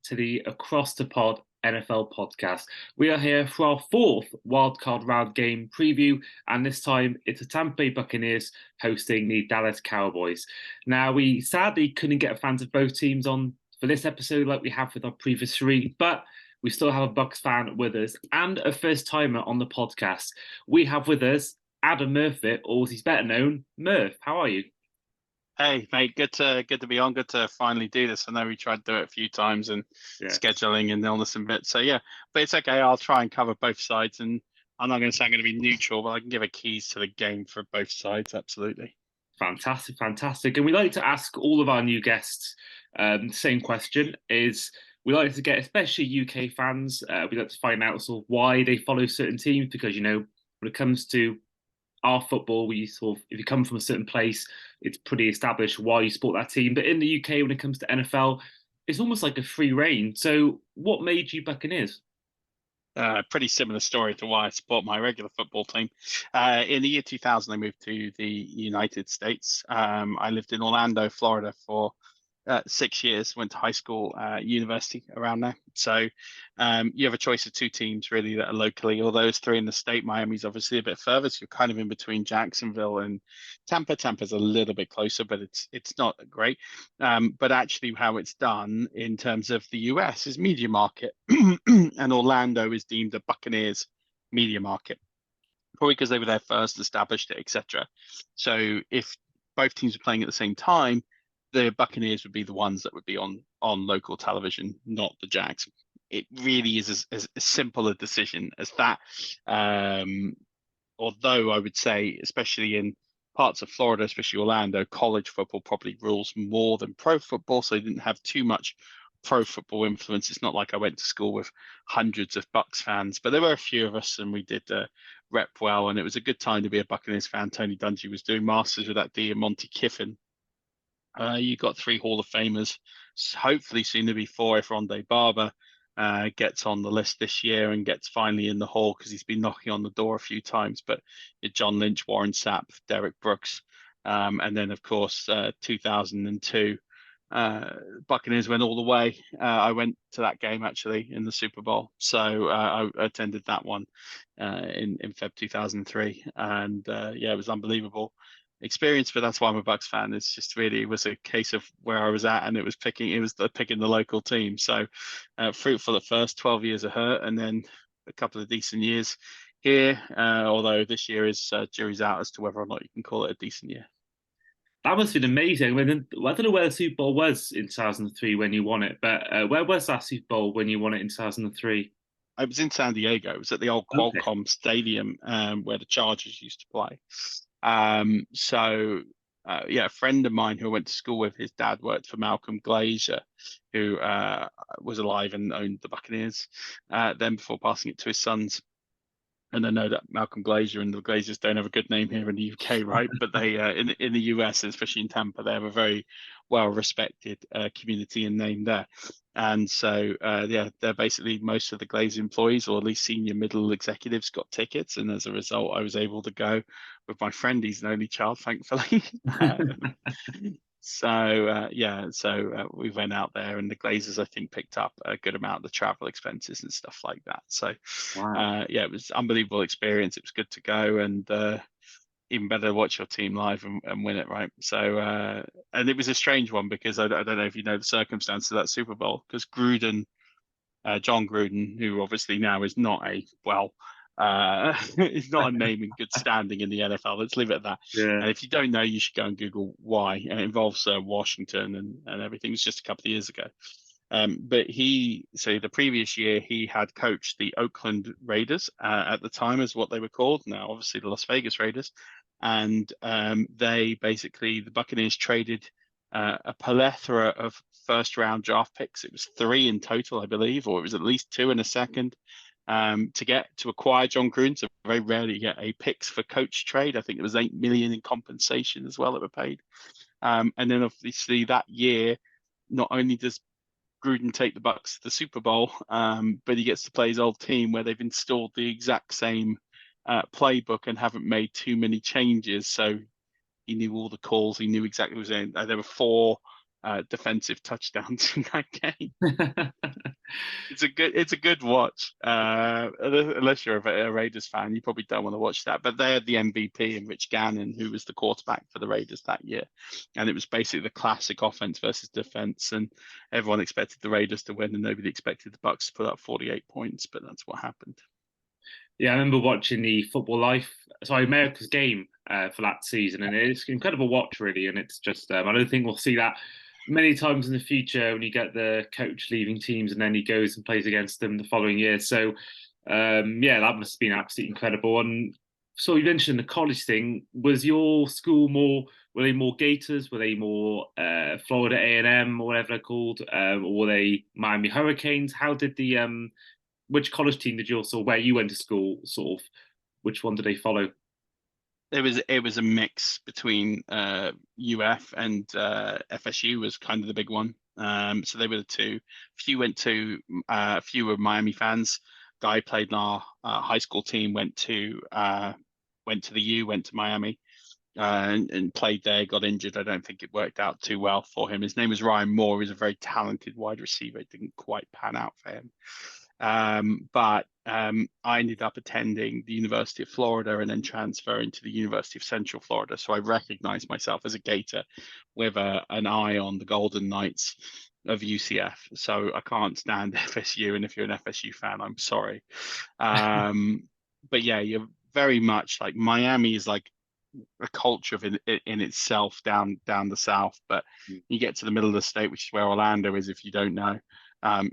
to the Across the Pod NFL podcast. We are here for our fourth wildcard round game preview, and this time it's the Tampa Bay Buccaneers hosting the Dallas Cowboys. Now, we sadly couldn't get fans of both teams on for this episode like we have with our previous three, but we still have a Bucs fan with us and a first timer on the podcast. We have with us Adam Murfet, or as he's better known, Murf. How are you? Hey mate, good to be on. Good to finally do this. I know we tried to do it a few times and scheduling and illness and bits. So yeah, but it's okay. I'll try and cover both sides, and I'm not going to say I'm going to be neutral, but I can give a keys to the game for both sides. Absolutely. Fantastic, fantastic. And we like to ask all of our new guests the same question: is we like to get, especially UK fans, we like to find out sort of why they follow certain teams, because when it comes to our football, we sort of, if you come from a certain place, it's pretty established why you support that team. But in the UK, when it comes to NFL, it's almost like a free reign. So what made you Buccaneers? Pretty similar story to why I support my regular football team. In the year 2000, I moved to the United States. I lived in Orlando, Florida for 6 years, went to high school, university around there. So you have a choice of two teams really that are locally, although there's three in the state. Miami's obviously a bit further, so you're kind of in between Jacksonville and Tampa. Tampa's a little bit closer, but it's not great. But actually how it's done in terms of the US is media market, and Orlando is deemed a Buccaneers media market, probably because they were there first, established it, etc. So if both teams were playing at the same time, the Buccaneers would be the ones that would be on local television, not the Jags. It really is as simple a decision as that. Although I would say, especially in parts of Florida, especially Orlando, college football probably rules more than pro football, so they didn't have too much pro football influence. It's not like I went to school with hundreds of Bucs fans, but there were a few of us, and we did rep well, and it was a good time to be a Buccaneers fan. Tony Dungy was doing masters with that D and Monty Kiffin. You got three Hall of Famers, hopefully soon to be four if Rondé Barber gets on the list this year and gets finally in the hall, because he's been knocking on the door a few times. But John Lynch, Warren Sapp, Derek Brooks, and then of course 2002, Buccaneers went all the way. I went to that game actually in the Super Bowl, so I attended that one in Feb 2003, and yeah, it was unbelievable experience. But that's why I'm a Bucs fan. It's just really, it was a case of where I was at, and it was picking the local team. So fruitful at first, 12 years of hurt, and then a couple of decent years here. Although this year is jury's out as to whether or not you can call it a decent year. That must have been amazing. I don't know where the Super Bowl was in 2003 when you won it, but where was that Super Bowl when you won it in 2003? I was in San Diego. It was at the old Qualcomm Stadium, where the Chargers used to play. Yeah, a friend of mine who I went to school with, his dad worked for Malcolm Glazer, who was alive and owned the Buccaneers then before passing it to his sons. And I know that Malcolm Glazer and the Glazers don't have a good name here in the UK, right? But they in the US, especially in Tampa, they have a very well-respected community and name there. And so, yeah, they're basically, most of the Glazer employees, or at least senior middle executives, got tickets. And as a result, I was able to go with my friend. He's an only child, thankfully. We went out there, and the Glazers, I think, picked up a good amount of the travel expenses and stuff like that. So, Wow. yeah, it was an unbelievable experience. It was good to go, and even better to watch your team live and win it, right? So, and it was a strange one, because I don't know if you know the circumstance of that Super Bowl, because John Gruden, who obviously now is not it's not a name in good standing in the NFL. Let's leave it at that. Yeah. And if you don't know, you should go and Google why. And it involves Washington and everything. It was just a couple of years ago. But the previous year, he had coached the Oakland Raiders at the time, is what they were called. Now, obviously, the Las Vegas Raiders. And the Buccaneers traded a plethora of first-round draft picks. It was 3 in total, I believe, or it was at least 2 in a second, to acquire John Gruden. So very rarely you get a picks for coach trade. I think it was $8 million in compensation as well that were paid. And then obviously that year, not only does Gruden take the Bucs to the Super Bowl, but he gets to play his old team, where they've installed the exact same playbook and haven't made too many changes. So he knew all the calls. He knew exactly what was in. There were 4 defensive touchdowns in that game. It's a good watch. Unless you're a Raiders fan, you probably don't want to watch that. But they had the MVP and Rich Gannon, who was the quarterback for the Raiders that year, and it was basically the classic offense versus defense. And everyone expected the Raiders to win, and nobody expected the Bucs to put up 48 points. But that's what happened. Yeah, I remember watching the America's Game for that season, and it's an incredible watch, really. And it's just, I don't think we'll see that many times in the future when you get the coach leaving teams and then he goes and plays against them the following year. So, yeah, that must have been absolutely incredible. And so you mentioned the college thing. Was your school were they more Gators? Were they more Florida A&M or whatever they're called? Or were they Miami Hurricanes? How did which college team did you also, where you went to school, sort of, which one did they follow? It was a mix between UF and FSU was kind of the big one. So they were the two. A few were Miami fans. Guy played in our high school team. Went to went to Miami and played there. Got injured. I don't think it worked out too well for him. His name was Ryan Moore. He's a very talented wide receiver. It didn't quite pan out for him. But I ended up attending the University of Florida and then transferring to the University of Central Florida. So I recognized myself as a Gator with an eye on the Golden Knights of UCF. So I can't stand FSU. And if you're an FSU fan, I'm sorry. But yeah, you're very much like Miami is like a culture in itself down the south. But you get to the middle of the state, which is where Orlando is, if you don't know.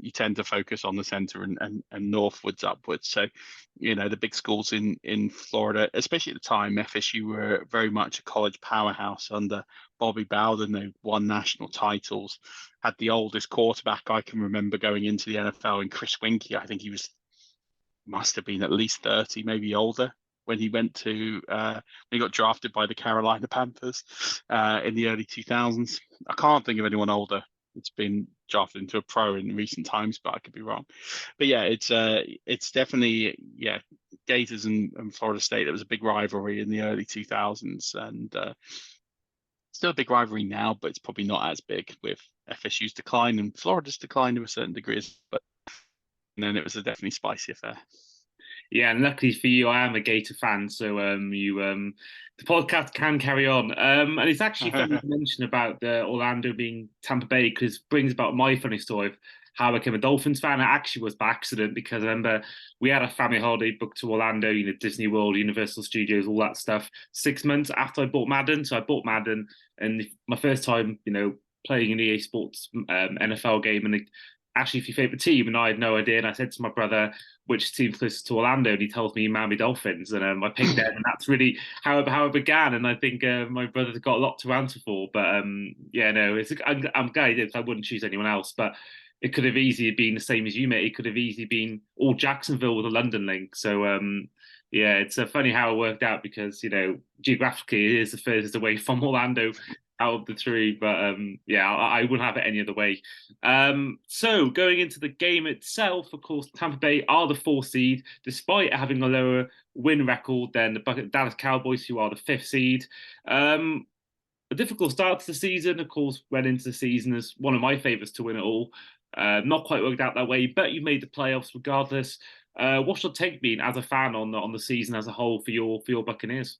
You tend to focus on the center and northwards, upwards. So, the big schools in Florida, especially at the time, FSU were very much a college powerhouse under Bobby Bowden. They won national titles, had the oldest quarterback I can remember going into the NFL, and Chris Winkie. I think must have been at least 30, maybe older, when he when he got drafted by the Carolina Panthers in the early 2000s. I can't think of anyone older that's been drafted into a pro in recent times, but I could be wrong. But yeah, it's definitely, Gators and Florida State. There was a big rivalry in the early 2000s, and still a big rivalry now, but it's probably not as big with FSU's decline and Florida's decline to a certain degree. But and then it was a definitely spicy affair. Yeah, and luckily for you, I am a Gator fan, so the podcast can carry on. And it's actually funny to mention about the Orlando being Tampa Bay, because it brings about my funny story of how I became a Dolphins fan. It actually was by accident, because I remember we had a family holiday booked to Orlando, Disney World, Universal Studios, all that stuff, 6 months after I bought Madden. So I bought Madden, and my first time, playing an EA Sports NFL game, and actually for your favorite team, and I had no idea. And I said to my brother, which team's closest to Orlando, and he tells me Miami Dolphins, and I picked them, and that's really how it began. And I think my brother's got a lot to answer for, but I'm glad he did. I wouldn't choose anyone else, but it could have easily been the same as you, mate. It could have easily been all Jacksonville with a London link. So yeah, it's funny how it worked out, because geographically it is the furthest away from Orlando out of the three, but I wouldn't have it any other way. So going into the game itself, of course, Tampa Bay are the 4th seed, despite having a lower win record than the Dallas Cowboys, who are the 5th seed. A difficult start to the season, of course, went into the season as one of my favourites to win it all. Not quite worked out that way, but you made the playoffs regardless. What's your take been as a fan on the season as a whole for your Buccaneers?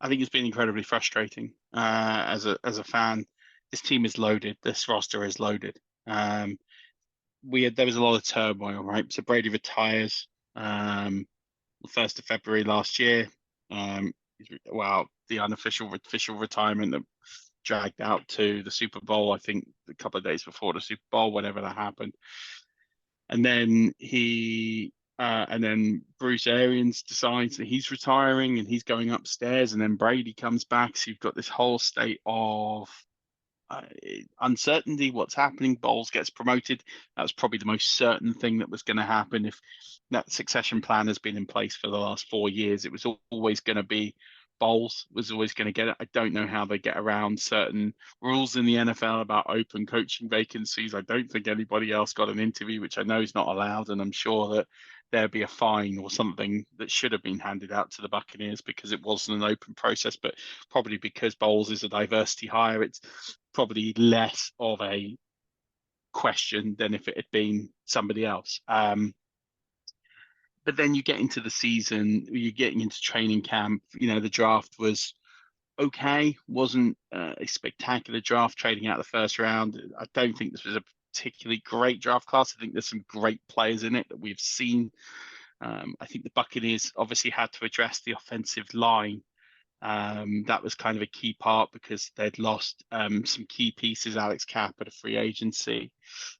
I think it's been incredibly frustrating as a fan. This team is loaded. This roster is loaded. There was a lot of turmoil, right? So Brady retires the 1st of February last year. The unofficial official retirement that dragged out to the Super Bowl, I think a couple of days before the Super Bowl, whenever that happened. And then and then Bruce Arians decides that he's retiring and he's going upstairs, and then Brady comes back. So you've got this whole state of uncertainty. What's happening? Bowles gets promoted. That was probably the most certain thing that was going to happen. If that succession plan has been in place for the last 4 years, it was always going to be Bowles was always going to get it. I don't know how they get around certain rules in the NFL about open coaching vacancies. I don't think anybody else got an interview, which I know is not allowed, and I'm sure that there'd be a fine or something that should have been handed out to the Buccaneers because it wasn't an open process. But probably because Bowles is a diversity hire, it's probably less of a question than if it had been somebody else. But then you get into the season, you're getting into training camp. The draft was okay, wasn't a spectacular draft, trading out the first round. I don't think this was a particularly great draft class. I think there's some great players in it that we've seen. I think the Buccaneers obviously had to address the offensive line. That was kind of a key part because they'd lost some key pieces, Alex Kapp at a free agency,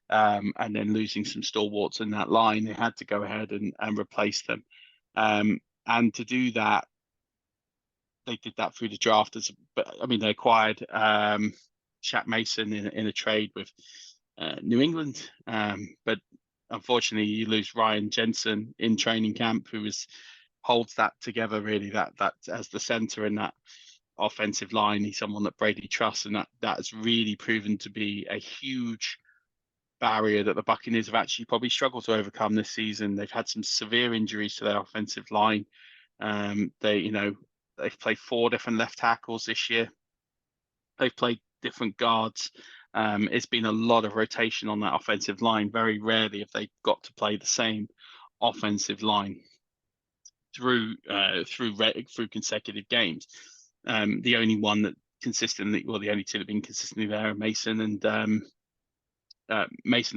and then losing some stalwarts in that line. They had to go ahead and replace them. And to do that, they did that through the draft. But I mean, they acquired Shaq Mason in a trade with New England. But unfortunately, you lose Ryan Jensen in training camp, who holds that together really. That as the center in that offensive line. He's someone that Brady trusts, and that has really proven to be a huge barrier that the Buccaneers have actually probably struggled to overcome this season. They've had some severe injuries to their offensive line. They've played 4 different left tackles this year. They've played different guards. It's been a lot of rotation on that offensive line. Very rarely have they got to play the same offensive line through consecutive games. The only one that consistently, well, the only 2 that have been consistently there are Mason and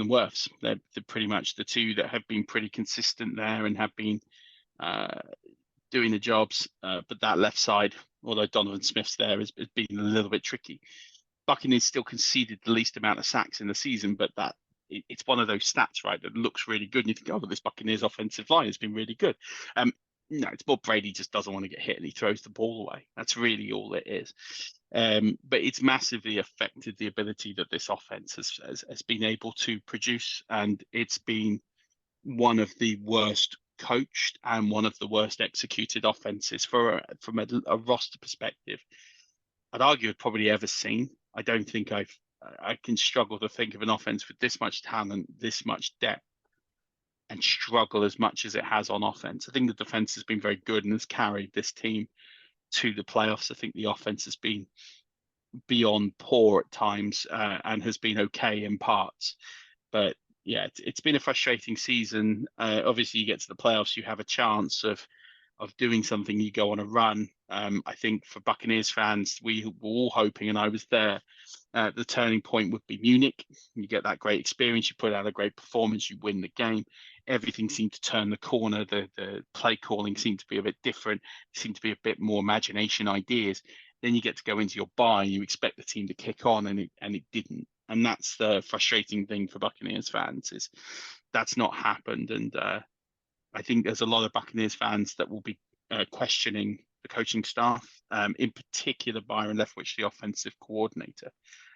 Murfs. They're pretty much the 2 that have been pretty consistent there and have been doing the jobs. But that left side, although Donovan Smith's there, has been a little bit tricky. Buccaneers still conceded the least amount of sacks in the season, but it's one of those stats, right, that looks really good. And you think, oh, but this Buccaneers offensive line has been really good. No, it's more Brady just doesn't want to get hit and he throws the ball away. That's really all it is. But it's massively affected the ability that this offense has been able to produce. And it's been one of the worst coached and one of the worst executed offenses from a roster perspective I'd argue I've probably ever seen. I don't think I can struggle to think of an offense with this much talent, this much depth, and struggle as much as it has on offense. I think the defense has been very good and has carried this team to the playoffs. I think the offense has been beyond poor at times and has been okay in parts. But yeah, it's been a frustrating season. Obviously, you get to the playoffs, you have a chance of doing something. You go on a run. I think for Buccaneers fans, we were all hoping, and I was there, the turning point would be Munich. You get that great experience, you put out a great performance, you win the game. Everything seemed to turn the corner. The play calling seemed to be a bit different. Seemed to be a bit more imagination, ideas. Then you get to go into your bye and you expect the team to kick on, and it didn't. And that's the frustrating thing for Buccaneers fans, is that's not happened. And I think there's a lot of Buccaneers fans that will be questioning the coaching staff, in particular Byron Leftwich, the offensive coordinator.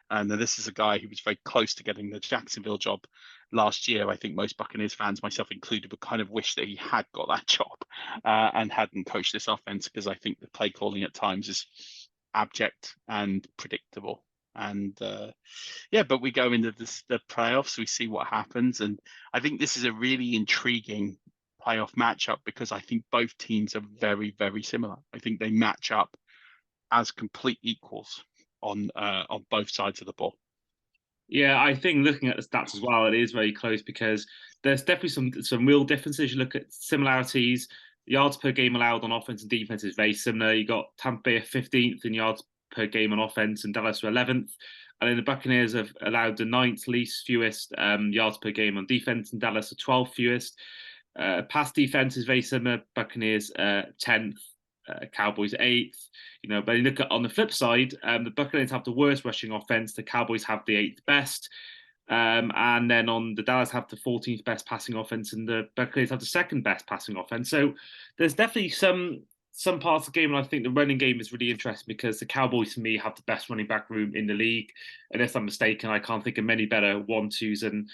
And this is a guy who was very close to getting the Jacksonville job last year. I think most Buccaneers fans, myself included, would kind of wish that he had got that job and hadn't coached this offense, because I think the play calling at times is abject and predictable. And but we go into the playoffs, we see what happens. And I think this is a really intriguing playoff matchup, because I think both teams are very, very similar. I think they match up as complete equals on both sides of the ball. Yeah, I think looking at the stats as well, it is very close, because there's definitely some real differences. You look at similarities. Yards per game allowed on offense and defense is very similar. You got Tampa Bay 15th in yards per game on offense, and Dallas are 11th. And then the Buccaneers have allowed the 9th least fewest yards per game on defense, and Dallas are 12th fewest. Pass defense is very similar. Buccaneers 10th, Cowboys 8th. But you look at on the flip side, the Buccaneers have the worst rushing offense. The Cowboys have the 8th best. And then on the Dallas have the 14th best passing offense, and the Buccaneers have the 2nd best passing offense. So there's definitely some parts of the game, and I think the running game is really interesting, because the Cowboys, to me, have the best running back room in the league. Unless I'm mistaken, I can't think of many better 1-2s than,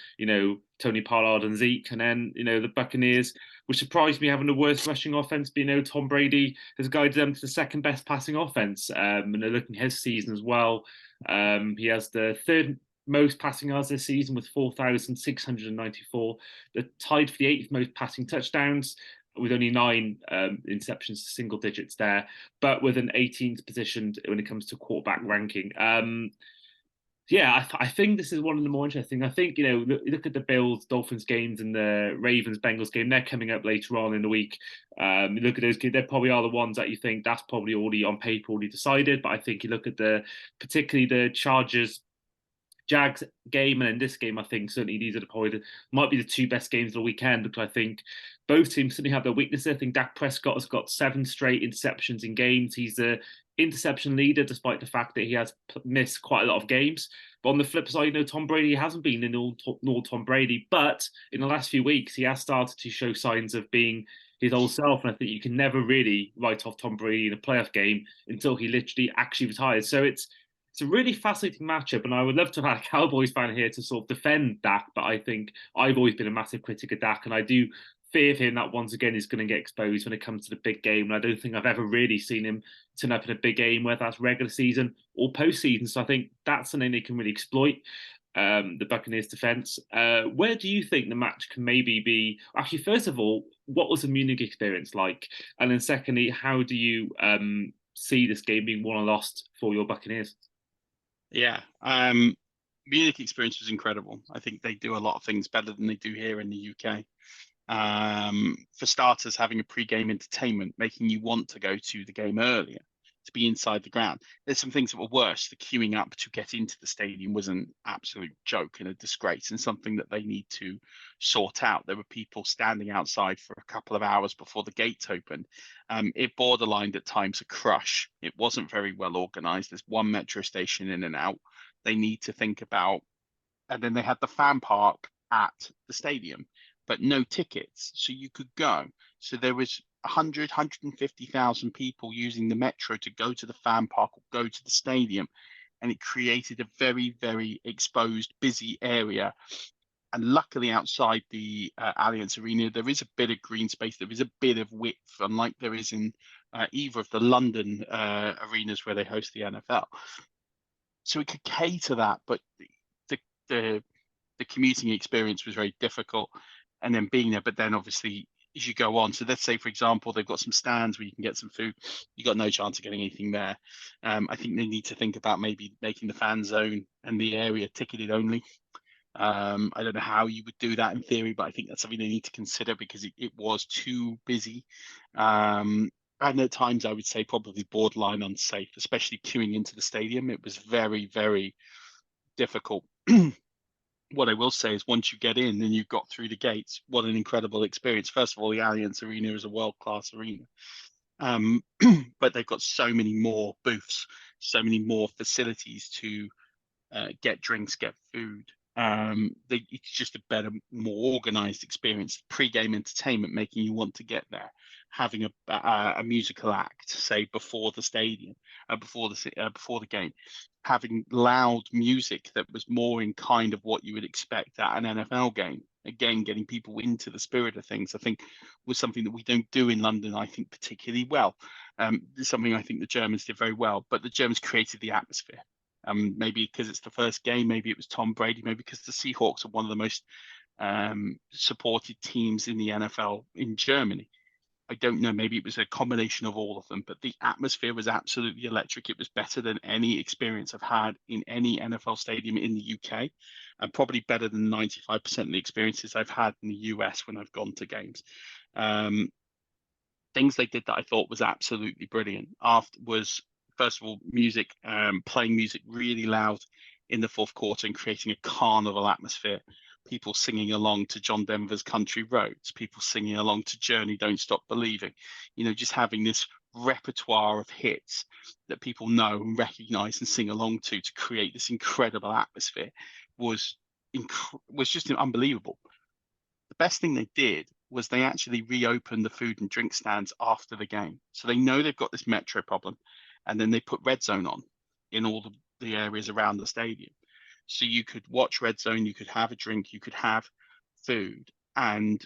Tony Pollard and Zeke. And then, the Buccaneers, which surprised me, having the worst rushing offense, but, Tom Brady has guided them to the 2nd best passing offense. And they're looking at his season as well. He has the 3rd most passing yards this season with 4,694. They're tied for the eighth most passing touchdowns with only 9 interceptions, single digits there, but with an 18th position when it comes to quarterback ranking. I think this is one of the more interesting. I think, look at the Bills Dolphins games and the Ravens Bengals game. They're coming up later on in the week. Look at those games. They probably are the ones that you think that's probably already on paper, already decided. But I think you look at particularly the Chargers Jags game and then this game, I think certainly these are might be the two best games of the weekend, because I think both teams certainly have their weaknesses. I think Dak Prescott has got 7 straight interceptions in games. He's the interception leader, despite the fact that he has missed quite a lot of games. But on the flip side, Tom Brady hasn't been in all Tom Brady, but in the last few weeks, he has started to show signs of being his old self. And I think you can never really write off Tom Brady in a playoff game until he literally actually retires. So it's a really fascinating matchup, and I would love to have had a Cowboys fan here to sort of defend Dak, but I think I've always been a massive critic of Dak, and I do fear for him that once again he's going to get exposed when it comes to the big game. And I don't think I've ever really seen him turn up in a big game, whether that's regular season or postseason. So I think that's something they can really exploit. The Buccaneers defense. Where do you think the match can maybe be? Actually, first of all, what was the Munich experience like? And then secondly, how do you see this game being won or lost for your Buccaneers? Yeah. Munich experience was incredible. I think they do a lot of things better than they do here in the UK. For starters, having a pre-game entertainment, making you want to go to the game earlier, to be inside the ground. There's some things that were worse. The queuing up to get into the stadium was an absolute joke and a disgrace, and something that they need to sort out. There were people standing outside for a couple of hours before the gates opened. It borderlined at times a crush. It wasn't very well organized. There's one metro station in and out. They need to think about, and then they had the fan park at the stadium, but no tickets, so you could go. So there was 150,000 people using the metro to go to the fan park or go to the stadium, and it created a very, very exposed, busy area. And luckily, outside the Allianz Arena, there is a bit of green space. There is a bit of width, unlike there is in either of the London arenas where they host the NFL. So it could cater that, but the commuting experience was very difficult. And then being there, but then obviously as you go on, so let's say, for example, they've got some stands where you can get some food. You got no chance of getting anything there. I think they need to think about maybe making the fan zone and the area ticketed only. I don't know how you would do that in theory, but I think that's something they need to consider, because it was too busy. And at times I would say probably borderline unsafe, especially queuing into the stadium. It was very, very difficult. What I will say is, once you get in and you've got through the gates, what an incredible experience. First of all, the Allianz Arena is a world-class arena. But they've got so many more booths, so many more facilities to get drinks, get food. It's just a better, more organized experience. Pre-game entertainment, making you want to get there, having a musical act, say before the stadium, before the game, having loud music that was more in kind of what you would expect at an NFL game. Again, getting people into the spirit of things, I think, was something that we don't do in London, I think, particularly well. It's something I think the Germans did very well, but the Germans created the atmosphere. Maybe because it's the first game, maybe it was Tom Brady, maybe because the Seahawks are one of the most supported teams in the NFL in Germany. I don't know, maybe it was a combination of all of them, but the atmosphere was absolutely electric. It was better than any experience I've had in any NFL stadium in the UK, and probably better than 95% of the experiences I've had in the US when I've gone to games. Things they did that I thought was absolutely brilliant was, first of all, music, playing music really loud in the fourth quarter and creating a carnival atmosphere. People singing along to John Denver's Country Roads, people singing along to Journey, Don't Stop Believing. Just having this repertoire of hits that people know and recognize and sing along to create this incredible atmosphere was just unbelievable. The best thing they did was they actually reopened the food and drink stands after the game. So they know they've got this metro problem. And then they put Red Zone on in all the areas around the stadium. So you could watch Red Zone, you could have a drink, you could have food, and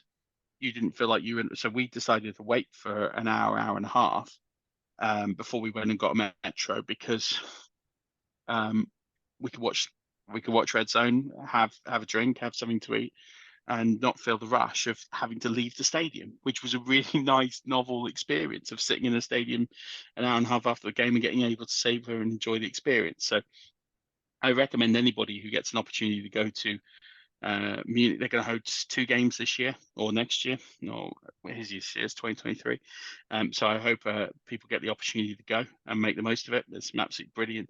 you didn't feel like you were. So we decided to wait for an hour, hour and a half before we went and got a metro, because we could watch We could watch Red Zone, have a drink, have something to eat, and not feel the rush of having to leave the stadium, which was a really nice, novel experience of sitting in a stadium an hour and a half after the game and getting able to savor and enjoy the experience. So I recommend anybody who gets an opportunity to go to Munich. They're going to host 2 games this year or next year. No, his year is 2023. So I hope people get the opportunity to go and make the most of it. There's some absolutely brilliant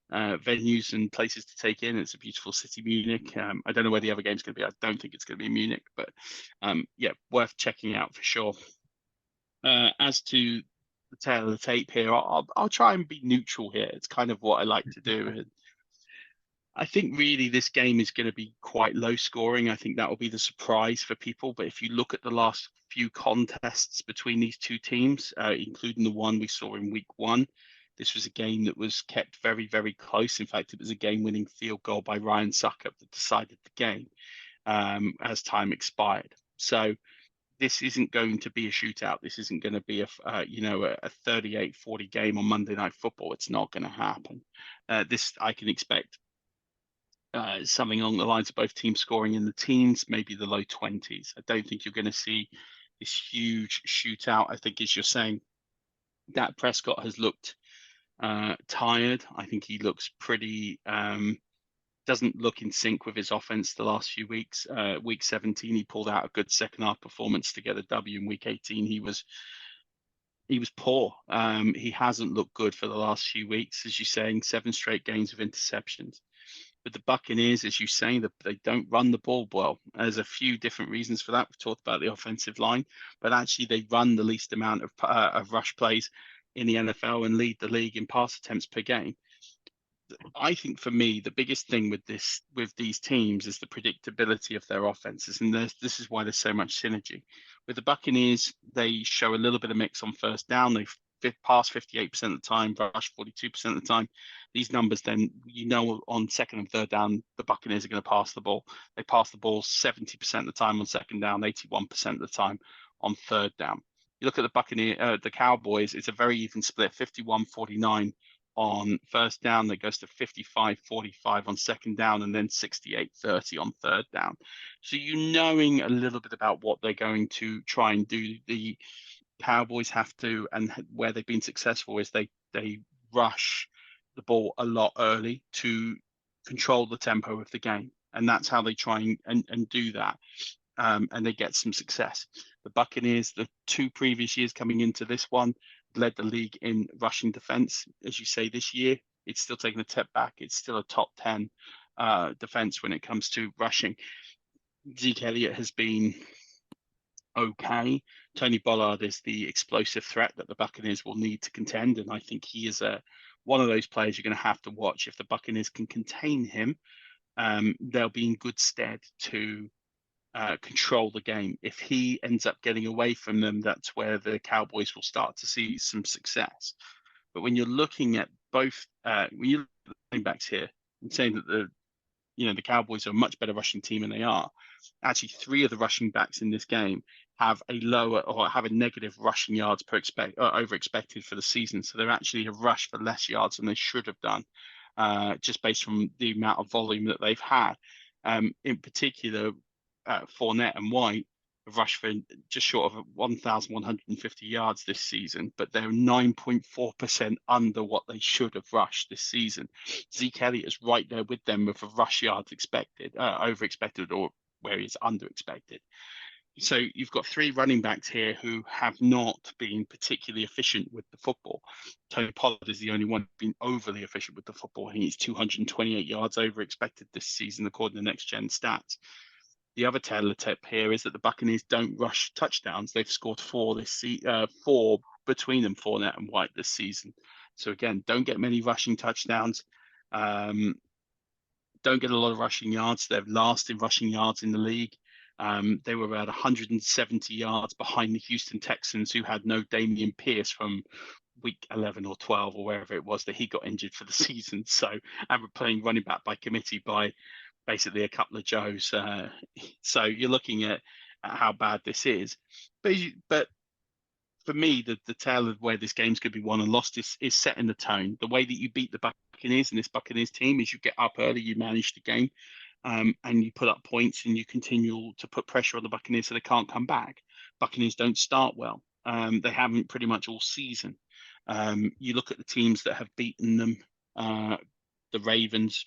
venues and places to take in. It's a beautiful city, Munich. I don't know where the other game's going to be. I don't think it's going to be in Munich, but yeah, worth checking out for sure. As to the tail of the tape here, I'll try and be neutral here. It's kind of what I like to do. I think really this game is going to be quite low scoring. I think that will be the surprise for people. But if you look at the last few contests between these two teams, including the one we saw in week 1, this was a game that was kept very, very close. In fact, it was a game-winning field goal by Ryan Suckup that decided the game as time expired. So this isn't going to be a shootout. This isn't going to be a 38-40 game on Monday Night Football. It's not going to happen. This I can expect something along the lines of both teams scoring in the teens, maybe the low 20s. I don't think you're going to see this huge shootout. I think, as you're saying, Dak Prescott has looked tired. I think he looks pretty, doesn't look in sync with his offense the last few weeks. Week 17, he pulled out a good second half performance to get a W. In week 18, he was poor. He hasn't looked good for the last few weeks, as you're saying, 7 straight games of interceptions. But the Buccaneers, as you say, they don't run the ball well. There's a few different reasons for that. We've talked about the offensive line, but actually they run the least amount of rush plays in the NFL and lead the league in pass attempts per game. I think for me, the biggest thing with these teams is the predictability of their offenses, and this is why there's so much synergy. With the Buccaneers, they show a little bit of mix on first down. They pass 58% of the time, rush 42% of the time. These numbers, then on second and third down, the Buccaneers are going to pass the ball. They pass the ball 70% of the time on second down, 81% of the time on third down. You look at the Cowboys, it's a very even split, 51-49 on first down, that goes to 55-45 on second down, and then 68-30 on third down. So knowing a little bit about what they're going to try and do, the Cowboys have to, and where they've been successful is they rush the ball a lot early to control the tempo of the game, and that's how they try and do that, and they get some success. The Buccaneers, the 2 previous years coming into this one, led the league in rushing defense. As you say, this year, it's still taking a step back. It's still a top 10 defense when it comes to rushing. Zeke Elliott has been okay. Tony Pollard is the explosive threat that the Buccaneers will need to contend, and I think he is one of those players you're going to have to watch. If the Buccaneers can contain him, they'll be in good stead to control the game. If he ends up getting away from them, that's where the Cowboys will start to see some success. But when you're looking at both, when you're looking at the running backs here, and saying that the Cowboys are a much better rushing team than they are, actually 3 of the rushing backs in this game have a lower or have a negative rushing yards over expected for the season. So they're actually have rushed for less yards than they should have done, just based from the amount of volume that they've had. In particular, Fournette and White have rushed for just short of 1,150 yards this season, but they're 9.4% under what they should have rushed this season. Zeke Elliott is right there with them with a rush yards over expected, or where he's under expected. So you've got 3 running backs here who have not been particularly efficient with the football. Tony Pollard is the only one who's been overly efficient with the football. I think he's 228 yards over expected this season, according to Next Gen Stats. The other tail of the tip here is that the Buccaneers don't rush touchdowns. They've scored 4 between them, Fournette and White, this season. So again, don't get many rushing touchdowns. Don't get a lot of rushing yards. They're last in rushing yards in the league. They were about 170 yards behind the Houston Texans, who had no Damian Pierce from week 11 or 12 or wherever it was that he got injured for the season. So, and we're playing running back by committee by basically a couple of Joes. So you're looking at how bad this is. But for me, the tale of where this game's could be won and lost is setting the tone. The way that you beat the Buccaneers and this Buccaneers team is you get up early, you manage the game, and you put up points and you continue to put pressure on the Buccaneers so they can't come back. Buccaneers don't start well. They haven't pretty much all season. You look at the teams that have beaten them, the Ravens,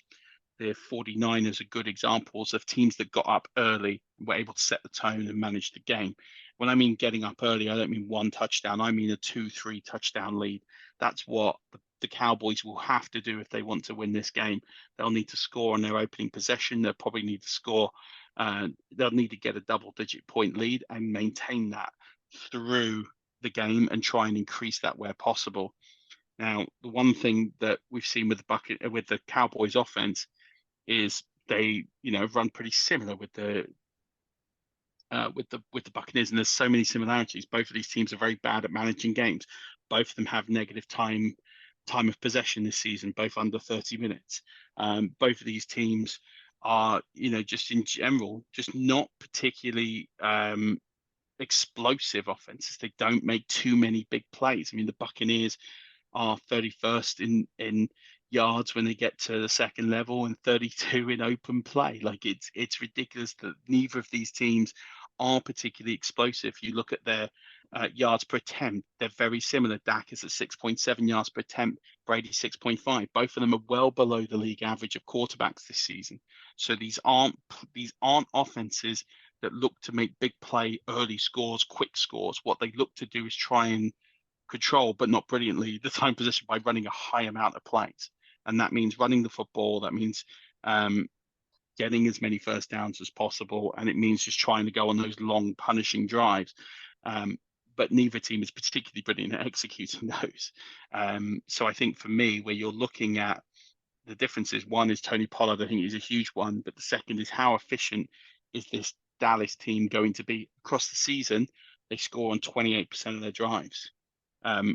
the 49ers are good examples of teams that got up early and were able to set the tone and manage the game. When I mean getting up early, I don't mean one touchdown. I mean a 2-3 touchdown lead. That's what the Cowboys will have to do if they want to win this game. They'll need to score on their opening possession. They'll probably need to score. They'll need to get a double-digit point lead and maintain that through the game and try and increase that where possible. Now, the one thing that we've seen with the Cowboys offense is they, run pretty similar with the Buccaneers, and there's so many similarities. Both of these teams are very bad at managing games. Both of them have negative time of possession this season, both under 30 minutes. Both of these teams are, just in general, just not particularly explosive offenses. They don't make too many big plays. I mean, the Buccaneers are 31st in yards when they get to the second level and 32 in open play. Like it's ridiculous that neither of these teams are particularly explosive. You look at their yards per attempt, they're very similar. Dak is at 6.7 yards per attempt, Brady 6.5. Both of them are well below the league average of quarterbacks this season. So these aren't offenses that look to make big play, early scores, quick scores. What they look to do is try and control, but not brilliantly, the time possession by running a high amount of plays. And that means running the football. That means getting as many first downs as possible. And it means just trying to go on those long punishing drives. But neither team is particularly brilliant at executing those. So I think for me, where you're looking at the differences, one is Tony Pollard, I think is a huge one. But the second is how efficient is this Dallas team going to be across the season? They score on 28% of their drives.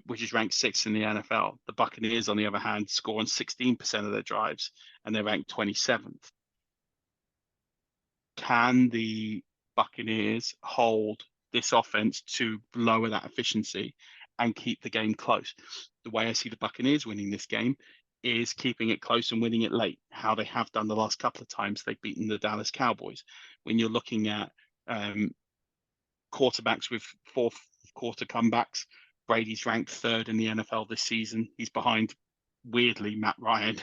Which is ranked 6th in the NFL. The Buccaneers, on the other hand, score on 16% of their drives, and they're ranked 27th. Can the Buccaneers hold this offense to lower that efficiency and keep the game close? The way I see the Buccaneers winning this game is keeping it close and winning it late, how they have done the last couple of times they've beaten the Dallas Cowboys. When you're looking at quarterbacks with fourth quarter comebacks, Brady's ranked 3rd in the NFL this season. He's behind, weirdly, Matt Ryan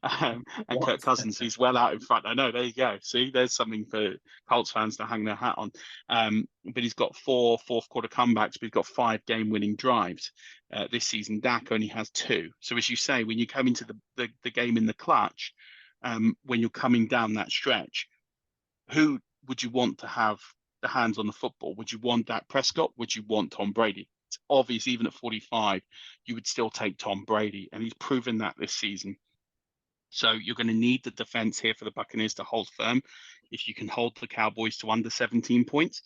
and Kirk Cousins. He's well out in front. I know, there you go. See, there's something for Colts fans to hang their hat on. But he's got 4 fourth quarter comebacks, but he's got 5 game-winning drives this season. Dak only has 2. So as you say, when you come into the game in the clutch, when you're coming down that stretch, who would you want to have the hands on the football? Would you want Dak Prescott? Would you want Tom Brady? It's obvious, even at 45, you would still take Tom Brady, and he's proven that this season. So you're going to need the defense here for the Buccaneers to hold firm. If you can hold the Cowboys to under 17 points,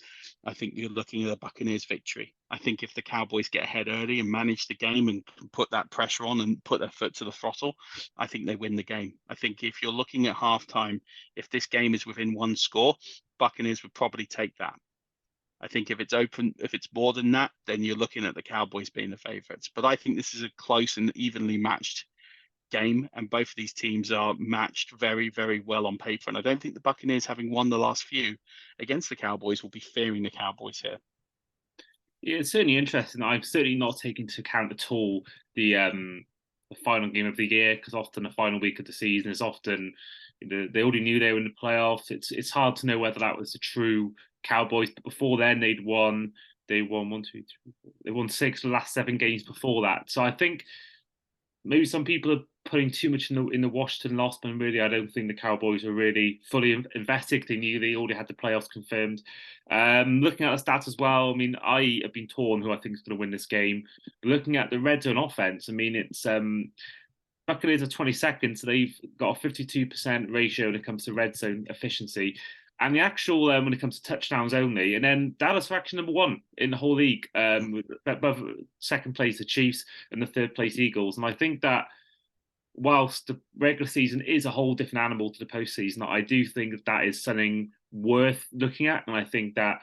I think you're looking at a Buccaneers victory. I think if the Cowboys get ahead early and manage the game and put that pressure on and put their foot to the throttle, I think they win the game. I think if you're looking at halftime, if this game is within 1 score, Buccaneers would probably take that. I think if it's open, if it's more than that, then you're looking at the Cowboys being the favorites. But I think this is a close and evenly matched game, and both of these teams are matched very, very well on paper. And I don't think the Buccaneers, having won the last few against the Cowboys, will be fearing the Cowboys here. Yeah, it's certainly interesting. I've certainly not taken into account at all the final game of the year, because often the final week of the season is often, they already knew they were in the playoffs. It's hard to know whether that was the true Cowboys, but before then they won 1, 2, 3, 4. They won 6 of the last 7 games before that. So I think maybe some people are putting too much in the Washington loss, but really I don't think the Cowboys were really fully invested. They knew they already had the playoffs confirmed. Looking at the stats as well, I mean, I have been torn who I think is going to win this game. But looking at the red zone offense, I mean, it's Buccaneers are 22nd, so they've got a 52% ratio when it comes to red zone efficiency. And the actual, when it comes to touchdowns only, and then Dallas are actually number 1 in the whole league, above second place the Chiefs and the 3rd place Eagles. And I think that whilst the regular season is a whole different animal to the postseason, I do think that is something worth looking at. And I think that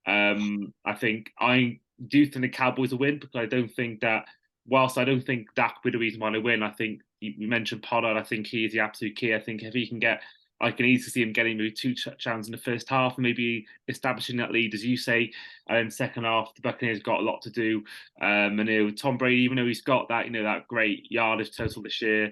I do think the Cowboys will win, because I don't think that, whilst I don't think Dak will be the reason why they win, I think you mentioned Pollard. I think he is the absolute key. I think if he can get, I can easily see him getting maybe 2 touchdowns in the first half, and maybe establishing that lead, as you say. And then second half, the Buccaneers got a lot to do. And Tom Brady, even though he's got that, that great yardage total this year,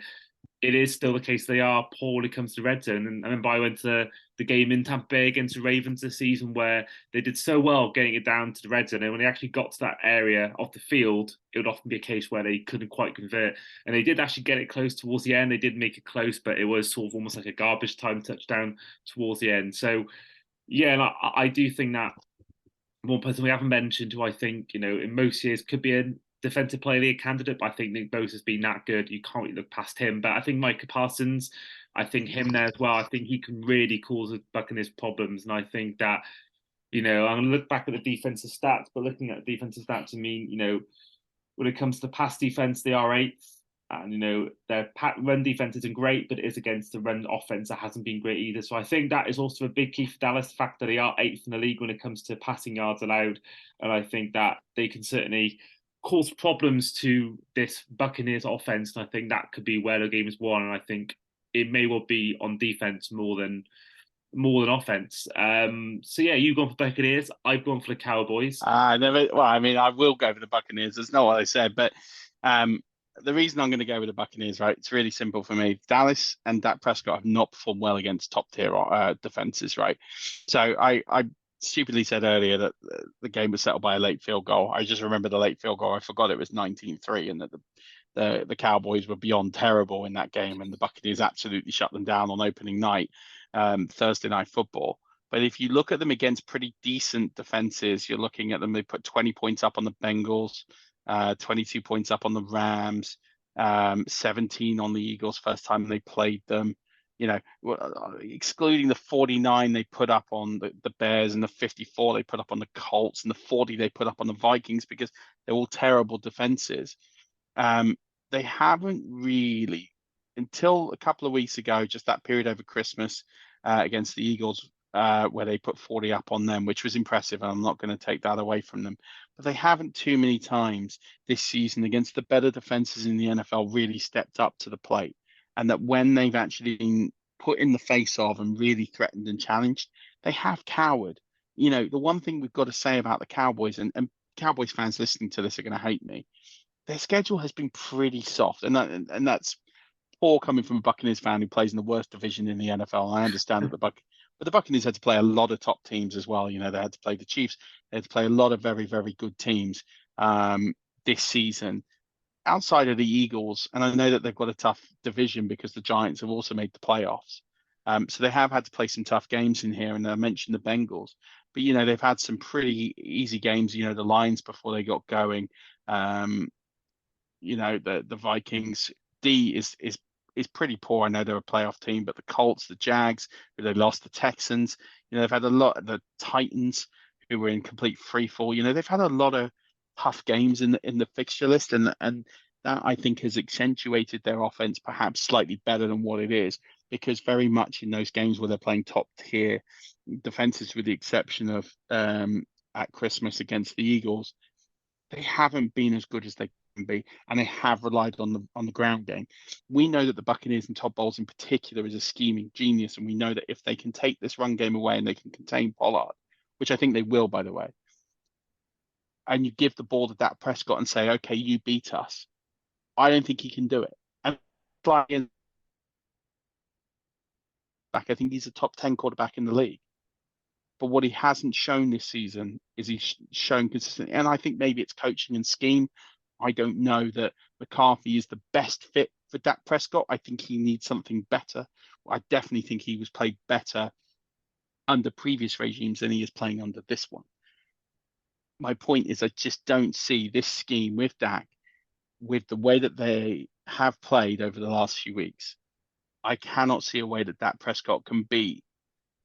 it is still the case they are poor when it comes to red zone. And I remember I went to the game in Tampa Bay against the Ravens this season, where they did so well getting it down to the red zone. And when they actually got to that area of the field, it would often be a case where they couldn't quite convert. And they did actually get it close towards the end. They did make it close, but it was sort of almost like a garbage time touchdown towards the end. So, yeah, and I do think that one person we haven't mentioned, who I think, in most years could be a defensive player of the year candidate, but I think Nick Bosa's been that good. You can't really look past him. But I think Micah Parsons, I think him there as well. I think he can really cause the Buccaneers problems. And I think that, I'm going to look back at the defensive stats, but looking at the defensive stats, I mean, when it comes to pass defense, they are eighth. And, their run defense isn't great, but it is against the run offense that hasn't been great either. So I think that is also a big key for Dallas, the fact that they are eighth in the league when it comes to passing yards allowed. And I think that they can certainly cause problems to this Buccaneers offense. And I think that could be where the game is won. And I think it may well be on defense more than offense. So yeah, you've gone for Buccaneers. I've gone for the Cowboys. I never. Well, I mean, I will go for the Buccaneers. That's not what I said, but the reason I'm going to go with the Buccaneers, right? It's really simple for me. Dallas and Dak Prescott have not performed well against top tier defenses, right? So I stupidly said earlier that the game was settled by a late field goal. I just remember the late field goal. I forgot it was 19-3, and that the Cowboys were beyond terrible in that game, and the Buccaneers absolutely shut them down on opening night, Thursday Night Football. But if you look at them against pretty decent defenses, you're looking at them. They put 20 points up on the Bengals, 22 points up on the Rams, 17 on the Eagles first time they played them. Excluding the 49 they put up on the Bears, and the 54 they put up on the Colts, and the 40 they put up on the Vikings, because they're all terrible defenses. They haven't really, until a couple of weeks ago, just that period over Christmas against the Eagles, where they put 40 up on them, which was impressive, and I'm not going to take that away from them. But they haven't too many times this season against the better defenses in the NFL really stepped up to the plate. And that when they've actually been put in the face of and really threatened and challenged, they have cowered. The one thing we've got to say about the Cowboys, and Cowboys fans listening to this are going to hate me, their schedule has been pretty soft. And that's poor coming from a Buccaneers fan who plays in the worst division in the NFL. I understand that but the Buccaneers had to play a lot of top teams as well. They had to play the Chiefs. They had to play a lot of very, very good teams this season. Outside of the Eagles, and I know that they've got a tough division because the Giants have also made the playoffs. So they have had to play some tough games in here, and I mentioned the Bengals. But, they've had some pretty easy games, the Lions before they got going. The Vikings. D is pretty poor. I know they're a playoff team, but the Colts, the Jags, who they lost, the Texans, they've had a lot of the Titans, who were in complete free fall. They've had a lot of tough games in the fixture list, and that I think has accentuated their offense perhaps slightly better than what it is, because very much in those games where they're playing top tier defenses, with the exception of at Christmas against the Eagles, they haven't been as good as they can be, and they have relied on the ground game. We know that the Buccaneers and Todd Bowles in particular is a scheming genius, and we know that if they can take this run game away and they can contain Pollard, which I think they will, by the way, and you give the ball to Dak Prescott and say, okay, you beat us, I don't think he can do it. And I think he's a top 10 quarterback in the league. But what he hasn't shown this season is he's shown consistently. And I think maybe it's coaching and scheme. I don't know that McCarthy is the best fit for Dak Prescott. I think he needs something better. I definitely think he was played better under previous regimes than he is playing under this one. My point is, I just don't see this scheme with Dak, with the way that they have played over the last few weeks. I cannot see a way that Dak Prescott can beat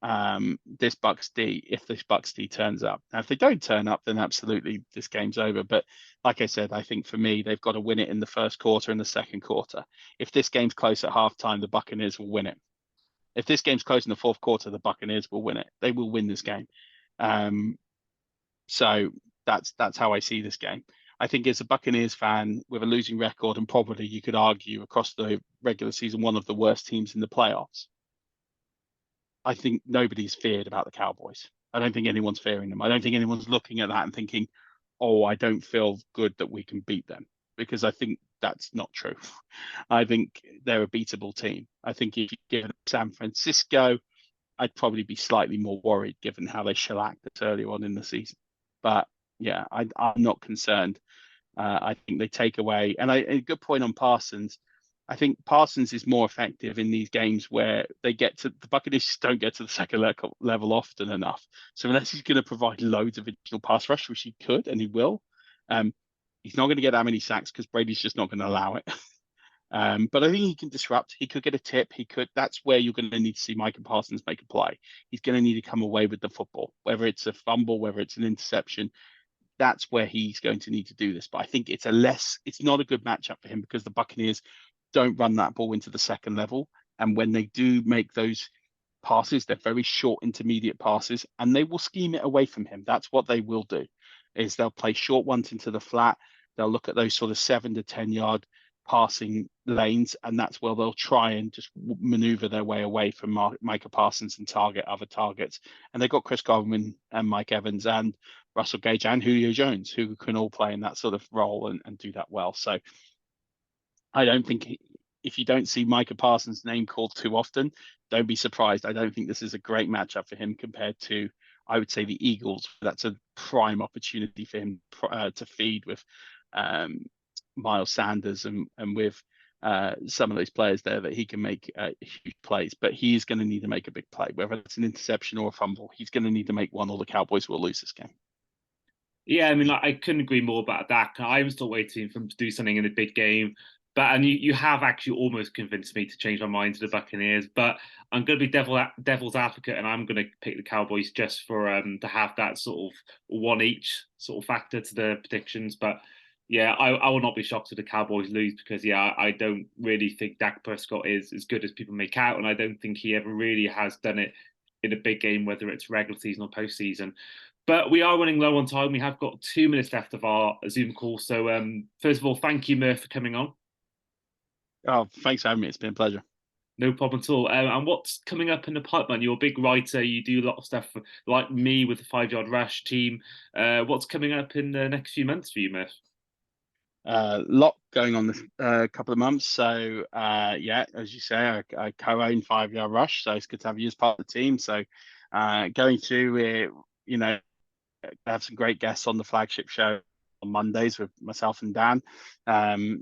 this Bucs D if this Bucs D turns up. Now, if they don't turn up, then absolutely this game's over. But like I said, I think for me, they've got to win it in the first quarter and the second quarter. If this game's close at halftime, the Buccaneers will win it. If this game's close in the fourth quarter, the Buccaneers will win it. They will win this game. So That's how I see this game. I think as a Buccaneers fan with a losing record, and probably you could argue across the regular season one of the worst teams in the playoffs, I think nobody's feared about the Cowboys. I don't think anyone's fearing them. I don't think anyone's looking at that and thinking, oh, I don't feel good that we can beat them, because I think that's not true. I think they're a beatable team. I think if you give them San Francisco, I'd probably be slightly more worried given how they shellacked us earlier on in the season. But yeah, I'm not concerned. I think they take away, and a good point on Parsons. I think Parsons is more effective in these games where they get to the Buccaneers don't get to the second level often enough. So unless he's going to provide loads of additional pass rush, which he could and he will, um, he's not going to get that many sacks because Brady's just not going to allow it. But I think he can disrupt. He could get a tip. He could. That's where you're going to need to see Micah Parsons make a play. He's going to need to come away with the football, whether it's a fumble, whether it's an interception. That's where he's going to need to do this. But I think it's not a good matchup for him because the Buccaneers don't run that ball into the second level. And when they do make those passes, they're very short, intermediate passes, and they will scheme it away from him. That's what they will do, is they'll play short ones into the flat. They'll look at those sort of 7 to 10 yard passing lanes, and that's where they'll try and just maneuver their way away from Micah Parsons and target other targets. And they've got Chris Godwin and Mike Evans and Russell Gage and Julio Jones, who can all play in that sort of role and do that well. So I don't think if you don't see Micah Parsons' name called too often, don't be surprised. I don't think this is a great matchup for him compared to, I would say, the Eagles. That's a prime opportunity for him to feed with Miles Sanders and with some of those players there that he can make huge plays. But he is going to need to make a big play, whether it's an interception or a fumble. He's going to need to make one, or the Cowboys will lose this game. Yeah, I mean, like, I couldn't agree more about that. I'm still waiting for him to do something in the big game. And you have actually almost convinced me to change my mind to the Buccaneers. But I'm going to be devil's advocate, and I'm going to pick the Cowboys just for to have that sort of one each sort of factor to the predictions. But yeah, I will not be shocked if the Cowboys lose because I don't really think Dak Prescott is as good as people make out, and I don't think he ever really has done it in a big game, whether it's regular season or postseason. But we are running low on time. We have got 2 minutes left of our Zoom call. So first of all, thank you, Murf, for coming on. Oh, thanks for having me. It's been a pleasure. No problem at all. And what's coming up in the pipeline? You're a big writer. You do a lot of stuff like me with the 5 Yard Rush team. What's coming up in the next few months for you, Murf? Lot going on this couple of months. So yeah, as you say, I co-own 5 Yard Rush, so it's good to have you as part of the team. So going through it, I have some great guests on the flagship show on Mondays with myself and Dan.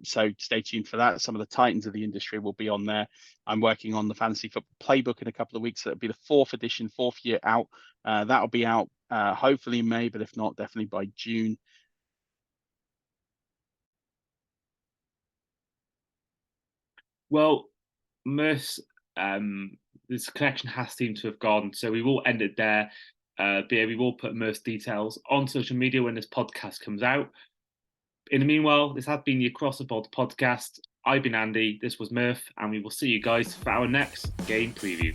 So stay tuned for that. Some of the titans of the industry will be on there. I'm working on the fantasy football playbook in a couple of weeks. So it'll be the 4th edition, 4th year out. That'll be out hopefully in May, but if not, definitely by June. Well, Merce, this connection has seemed to have gone, so we will end it there. But yeah, we will put Merce details on social media when this podcast comes out. In the meanwhile, this has been the Across the Pod podcast. I've been Andy, this was Murf, and we will see you guys for our next game preview.